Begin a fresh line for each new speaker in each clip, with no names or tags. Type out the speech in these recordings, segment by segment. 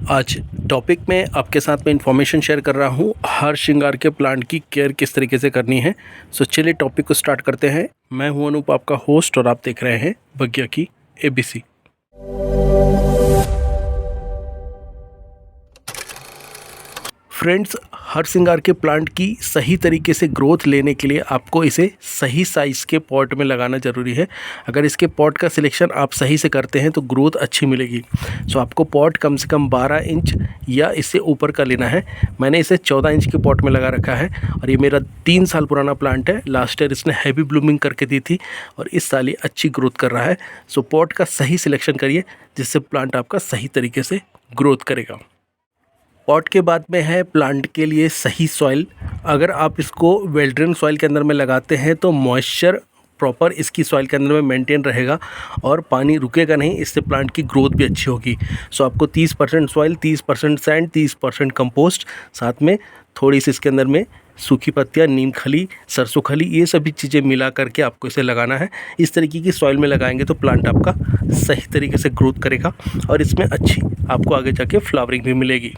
आज टॉपिक में आपके साथ में इंफॉर्मेशन शेयर कर रहा हूँ हर श्रृंगार के प्लांट की केयर किस तरीके से करनी है। सो चलिए टॉपिक को स्टार्ट करते हैं। मैं हूँ अनूप, आपका होस्ट, और आप देख रहे हैं भाग्य की एबीसी। फ्रेंड्स, हर श्रृंगार के प्लांट की सही तरीके से ग्रोथ लेने के लिए आपको इसे सही साइज़ के पॉट में लगाना ज़रूरी है। अगर इसके पॉट का सिलेक्शन आप सही से करते हैं तो ग्रोथ अच्छी मिलेगी। सो आपको पॉट कम से कम 12 इंच या इससे ऊपर का लेना है। मैंने इसे 14 इंच के पॉट में लगा रखा है और ये मेरा 3 साल पुराना प्लांट है। लास्ट ईयर इसने हैवी ब्लूमिंग करके दी थी और इस साल ये अच्छी ग्रोथ कर रहा है। सो पॉट का सही सिलेक्शन करिए जिससे प्लांट आपका सही तरीके से ग्रोथ करेगा। पॉट के बाद में है प्लांट के लिए सही सॉइल। अगर आप इसको वेल ड्रेन सॉइल के अंदर में लगाते हैं तो मॉइस्चर प्रॉपर इसकी सॉइल के अंदर में मेंटेन रहेगा और पानी रुकेगा नहीं। इससे प्लांट की ग्रोथ भी अच्छी होगी। सो आपको 30% सॉइल, 30% सैंड, 30% कंपोस्ट, साथ में थोड़ी सी इसके अंदर में सूखी पत्तियाँ, नीम खली, सरसों खली, ये सभी चीज़ें मिला करके आपको इसे लगाना है। इस तरीके की सॉइल में लगाएंगे तो प्लांट आपका सही तरीके से ग्रोथ करेगा और इसमें अच्छी आपको आगे जाके फ्लावरिंग भी मिलेगी।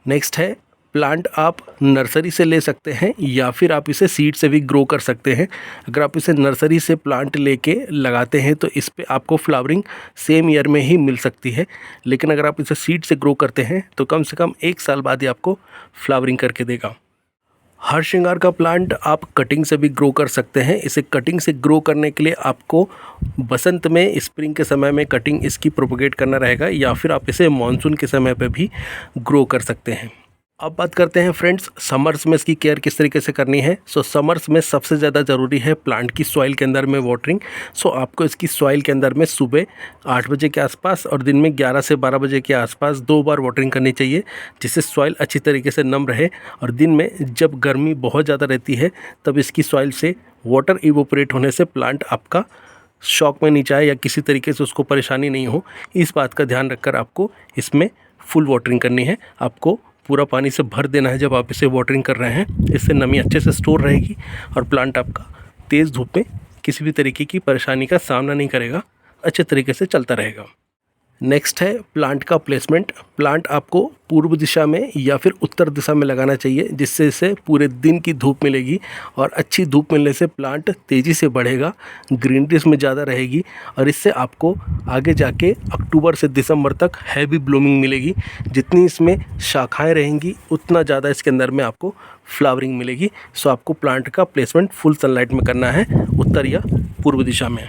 नेक्स्ट है, प्लांट आप नर्सरी से ले सकते हैं या फिर आप इसे सीड से भी ग्रो कर सकते हैं। अगर आप इसे नर्सरी से प्लांट लेके लगाते हैं तो इस पे आपको फ्लावरिंग सेम ईयर में ही मिल सकती है, लेकिन अगर आप इसे सीड से ग्रो करते हैं तो कम से कम 1 साल बाद ही आपको फ्लावरिंग करके देगा। हर श्रृंगार का प्लांट आप कटिंग से भी ग्रो कर सकते हैं। इसे कटिंग से ग्रो करने के लिए आपको बसंत में, स्प्रिंग के समय में कटिंग इसकी प्रोपगेट करना रहेगा या फिर आप इसे मानसून के समय पे भी ग्रो कर सकते हैं। अब बात करते हैं फ्रेंड्स, समर्स में इसकी केयर किस तरीके से करनी है। सो समर्स में सबसे ज़्यादा ज़रूरी है प्लांट की सॉइल के अंदर में वाटरिंग। सो आपको इसकी सॉइल के अंदर में सुबह 8 बजे के आसपास और दिन में 11 से 12 बजे के आसपास 2 बार वाटरिंग करनी चाहिए, जिससे सॉइल अच्छी तरीके से नम रहे। और दिन में जब गर्मी बहुत ज़्यादा रहती है तब इसकी सॉइल से वाटर इवोपरेट होने से प्लांट आपका शॉक में नहीं जाए या किसी तरीके से उसको परेशानी नहीं हो। इस बात का ध्यान रखकर आपको इसमें फुल वाटरिंग करनी है। आपको पूरा पानी से भर देना है जब आप इसे वाटरिंग कर रहे हैं। इससे नमी अच्छे से स्टोर रहेगी और प्लांट आपका तेज़ धूप में किसी भी तरीके की परेशानी का सामना नहीं करेगा, अच्छे तरीके से चलता रहेगा। नेक्स्ट है प्लांट का प्लेसमेंट। प्लांट आपको पूर्व दिशा में या फिर उत्तर दिशा में लगाना चाहिए, जिससे इसे पूरे दिन की धूप मिलेगी और अच्छी धूप मिलने से प्लांट तेज़ी से बढ़ेगा, ग्रीनरी इसमें ज़्यादा रहेगी और इससे आपको आगे जाके अक्टूबर से दिसंबर तक हैवी ब्लूमिंग मिलेगी। जितनी इसमें शाखाएं रहेंगी उतना ज़्यादा इसके अंदर में आपको फ्लावरिंग मिलेगी। सो आपको प्लांट का प्लेसमेंट फुल सनलाइट में करना है, उत्तर या पूर्व दिशा में।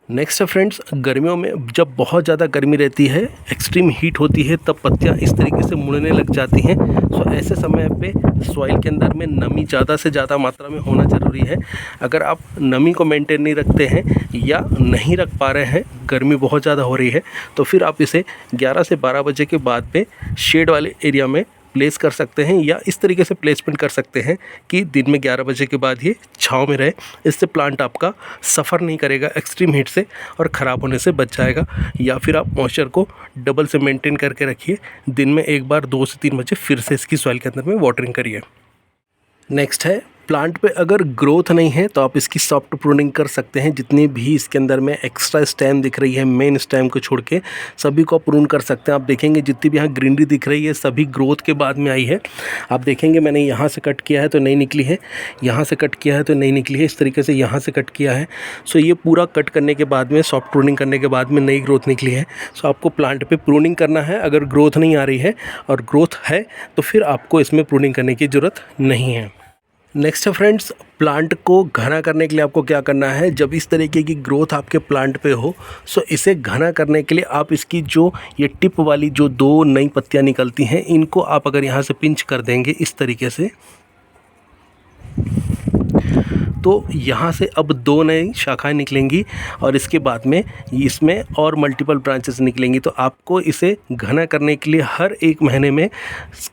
नेक्स्ट है फ्रेंड्स, गर्मियों में जब बहुत ज़्यादा गर्मी रहती है, एक्सट्रीम हीट होती है, तब पत्तियां इस तरीके से मुड़ने लग जाती हैं। सो ऐसे समय पे सॉइल के अंदर में नमी ज़्यादा से ज़्यादा मात्रा में होना ज़रूरी है। अगर आप नमी को मेंटेन नहीं रखते हैं या नहीं रख पा रहे हैं, गर्मी बहुत ज़्यादा हो रही है, तो फिर आप इसे 11 से 12 बजे के बाद में शेड वाले एरिया में प्लेस कर सकते हैं या इस तरीके से प्लेसमेंट कर सकते हैं कि दिन में 11 बजे के बाद ये छाँव में रहे। इससे प्लांट आपका सफ़र नहीं करेगा एक्सट्रीम हीट से और ख़राब होने से बच जाएगा। या फिर आप मॉइस्चर को डबल से मेंटेन करके रखिए, दिन में एक बार 2 से 3 बजे फिर से इसकी सॉइल के अंदर में वाटरिंग करिए। नेक्स्ट है, प्लांट पे अगर ग्रोथ नहीं है तो आप इसकी सॉफ्ट प्रूनिंग कर सकते हैं। जितनी भी इसके अंदर में एक्स्ट्रा स्टेम दिख रही है, मेन स्टेम को छोड़ के सभी को प्रून कर सकते हैं। आप देखेंगे जितनी भी यहाँ ग्रीनरी दिख रही है सभी ग्रोथ के बाद में आई है। आप देखेंगे मैंने यहाँ से कट किया है तो नहीं निकली है, यहाँ से कट किया है तो नहीं निकली है, इस तरीके से यहाँ से कट किया है। सो ये पूरा कट करने के बाद में, सॉफ्ट प्रूनिंग करने के बाद में नई ग्रोथ निकली है। सो आपको प्लांट पर प्रूनिंग करना है। अगर ग्रोथ नहीं आ रही है और ग्रोथ है तो फिर आपको इसमें प्रूनिंग करने की ज़रूरत नहीं है। नेक्स्ट है फ्रेंड्स, प्लांट को घना करने के लिए आपको क्या करना है। जब इस तरीके की ग्रोथ आपके प्लांट पे हो, सो इसे घना करने के लिए आप इसकी जो ये टिप वाली जो 2 नई पत्तियां निकलती हैं, इनको आप अगर यहाँ से पिंच कर देंगे इस तरीके से, तो यहाँ से अब 2 नई शाखाएं निकलेंगी और इसके बाद में इसमें और मल्टीपल ब्रांचेस निकलेंगी। तो आपको इसे घना करने के लिए हर 1 महीने में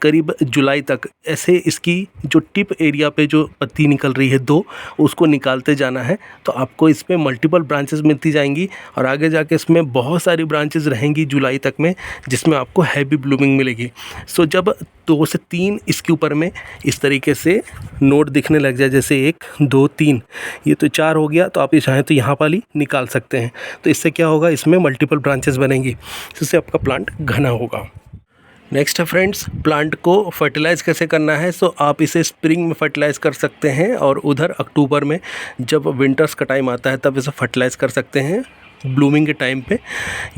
करीब जुलाई तक ऐसे इसकी जो टिप एरिया पे जो पत्ती निकल रही है 2, उसको निकालते जाना है। तो आपको इसमें मल्टीपल ब्रांचेस मिलती जाएंगी और आगे जाके इसमें बहुत सारी ब्रांचेस रहेंगी जुलाई तक में, जिसमें आपको हैवी ब्लूमिंग मिलेगी। सो जब 2 से 3 इसके ऊपर में इस तरीके से नोट दिखने लग जाए, जैसे 1 2 3, ये तो 4 हो गया, तो आप ये चाहें तो यहाँ वाली निकाल सकते हैं। तो इससे क्या होगा, इसमें मल्टीपल ब्रांचेस बनेंगी, जिससे आपका प्लांट घना होगा। नेक्स्ट है फ्रेंड्स, प्लांट को फर्टिलाइज़ कैसे करना है। सो आप इसे स्प्रिंग में फर्टिलाइज़ कर सकते हैं और उधर अक्टूबर में जब विंटर्स का टाइम आता है तब इसे फर्टिलाइज़ कर सकते हैं ब्लूमिंग के टाइम पे।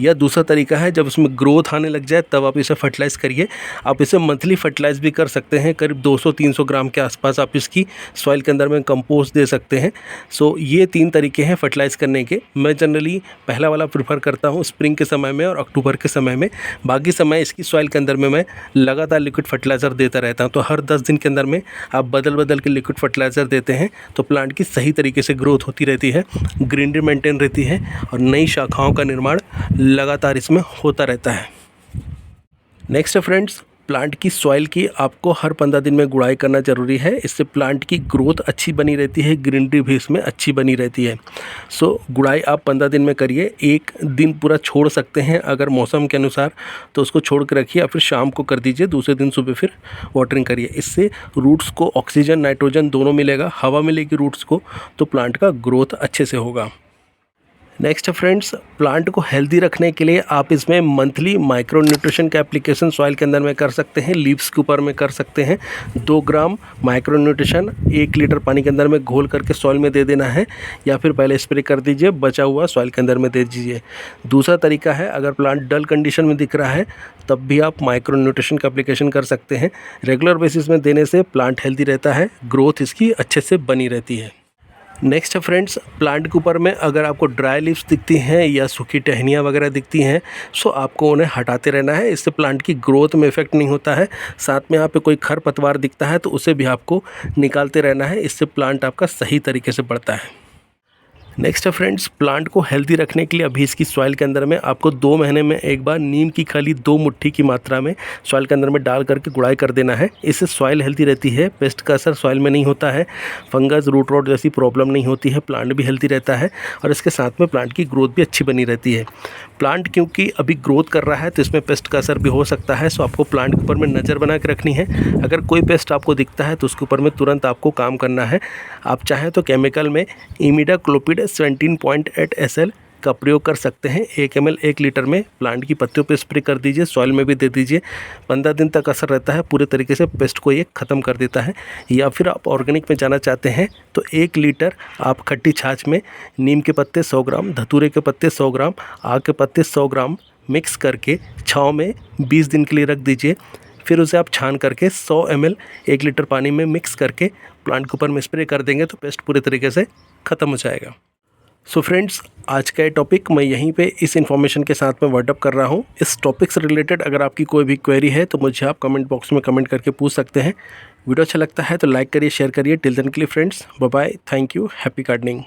या दूसरा तरीका है जब इसमें ग्रोथ आने लग जाए तब आप इसे फर्टिलाइज़ करिए। आप इसे मंथली फर्टिलाइज़ भी कर सकते हैं, करीब 200-300 ग्राम के आसपास आप इसकी सॉइल के अंदर में कंपोस्ट दे सकते हैं। सो ये 3 तरीके हैं फर्टिलाइज़ करने के। मैं जनरली पहला वाला प्रेफर करता हूँ स्प्रिंग के समय में और अक्टूबर के समय में। बाकी समय इसकी सॉइल के अंदर में मैं लगातार लिक्विड फर्टिलाइज़र देता रहता हूँ। तो हर 10 दिन के अंदर में आप बदल बदल के लिक्विड फर्टिलाइज़र देते हैं तो प्लांट की सही तरीके से ग्रोथ होती रहती है, ग्रीनरी मेंटेन रहती है और नई शाखाओं का निर्माण लगातार इसमें होता रहता है। नेक्स्ट फ्रेंड्स, प्लांट की सॉइल की आपको हर 15 दिन में गुड़ाई करना ज़रूरी है। इससे प्लांट की ग्रोथ अच्छी बनी रहती है, ग्रीनरी भी इसमें अच्छी बनी रहती है। सो गुड़ाई आप 15 दिन में करिए। एक दिन पूरा छोड़ सकते हैं अगर मौसम के अनुसार, तो उसको छोड़ कर रखिए, या फिर शाम को कर दीजिए, दूसरे दिन सुबह फिर वाटरिंग करिए। इससे रूट्स को ऑक्सीजन नाइट्रोजन दोनों मिलेगा, हवा मिलेगी रूट्स को, तो प्लांट का ग्रोथ अच्छे से होगा। नेक्स्ट फ्रेंड्स, प्लांट को हेल्दी रखने के लिए आप इसमें मंथली माइक्रो न्यूट्रिशन का एप्लीकेशन सॉइल के अंदर में कर सकते हैं, लीव्स के ऊपर में कर सकते हैं। 2 ग्राम माइक्रो न्यूट्रिशन 1 लीटर पानी के अंदर में घोल करके सॉइल में दे देना है, या फिर पहले स्प्रे कर दीजिए, बचा हुआ सॉइल के अंदर में दे दीजिए। दूसरा तरीका है, अगर प्लांट डल कंडीशन में दिख रहा है तब भी आप माइक्रो न्यूट्रिशन का एप्लीकेशन कर सकते हैं। रेगुलर बेसिस में देने से प्लांट हेल्दी रहता है, ग्रोथ इसकी अच्छे से बनी रहती है। नेक्स्ट फ्रेंड्स, प्लांट के ऊपर में अगर आपको ड्राई लीव्स दिखती हैं या सूखी टहनियाँ वगैरह दिखती हैं, सो आपको उन्हें हटाते रहना है। इससे प्लांट की ग्रोथ में इफेक्ट नहीं होता है। साथ में यहाँ पे कोई खरपतवार दिखता है तो उसे भी आपको निकालते रहना है। इससे प्लांट आपका सही तरीके से बढ़ता है। नेक्स्ट फ्रेंड्स, प्लांट को हेल्दी रखने के लिए अभी इसकी सॉइल के अंदर में आपको 2 महीने में एक बार नीम की खली 2 मुट्ठी की मात्रा में सॉइल के अंदर में डाल करके गुड़ाई कर देना है। इससे सॉइल हेल्दी रहती है, पेस्ट का असर सॉइल में नहीं होता है, फंगस रूट रॉट जैसी प्रॉब्लम नहीं होती है, प्लांट भी हेल्दी रहता है और इसके साथ में प्लांट की ग्रोथ भी अच्छी बनी रहती है। प्लांट क्योंकि अभी ग्रोथ कर रहा है तो इसमें पेस्ट का असर भी हो सकता है। सो आपको प्लांट के ऊपर में नज़र बना के रखनी है। अगर कोई पेस्ट आपको दिखता है तो उसके ऊपर में तुरंत आपको काम करना है। आप चाहें तो केमिकल में इमिडाक्लोपिड 17.8 SL का प्रयोग कर सकते हैं। 1 ml 1 लीटर में प्लांट की पत्तियों पे स्प्रे कर दीजिए, सॉइल में भी दे दीजिए। 15 दिन तक असर रहता है, पूरे तरीके से पेस्ट को ये ख़त्म कर देता है। या फिर आप ऑर्गेनिक में जाना चाहते हैं तो 1 लीटर आप खट्टी छाछ में नीम के पत्ते 100 ग्राम, धतूरे के पत्ते 100 ग्राम, आग के पत्ते 100 ग्राम मिक्स करके छाँव में 20 दिन के लिए रख दीजिए। फिर उसे आप छान करके 100 ml 1 लीटर पानी में मिक्स करके प्लांट के ऊपर में स्प्रे कर देंगे तो पेस्ट पूरे तरीके से ख़त्म हो जाएगा। सो फ्रेंड्स, आज का ये टॉपिक मैं यहीं पे इस इन्फॉर्मेशन के साथ में वर्ड अप कर रहा हूँ। इस टॉपिक से रिलेटेड अगर आपकी कोई भी क्वेरी है तो मुझे आप कमेंट बॉक्स में कमेंट करके पूछ सकते हैं। वीडियो अच्छा लगता है तो लाइक करिए, शेयर करिए। टिल देन के लिए friends, bye bye, thank you, happy gardening.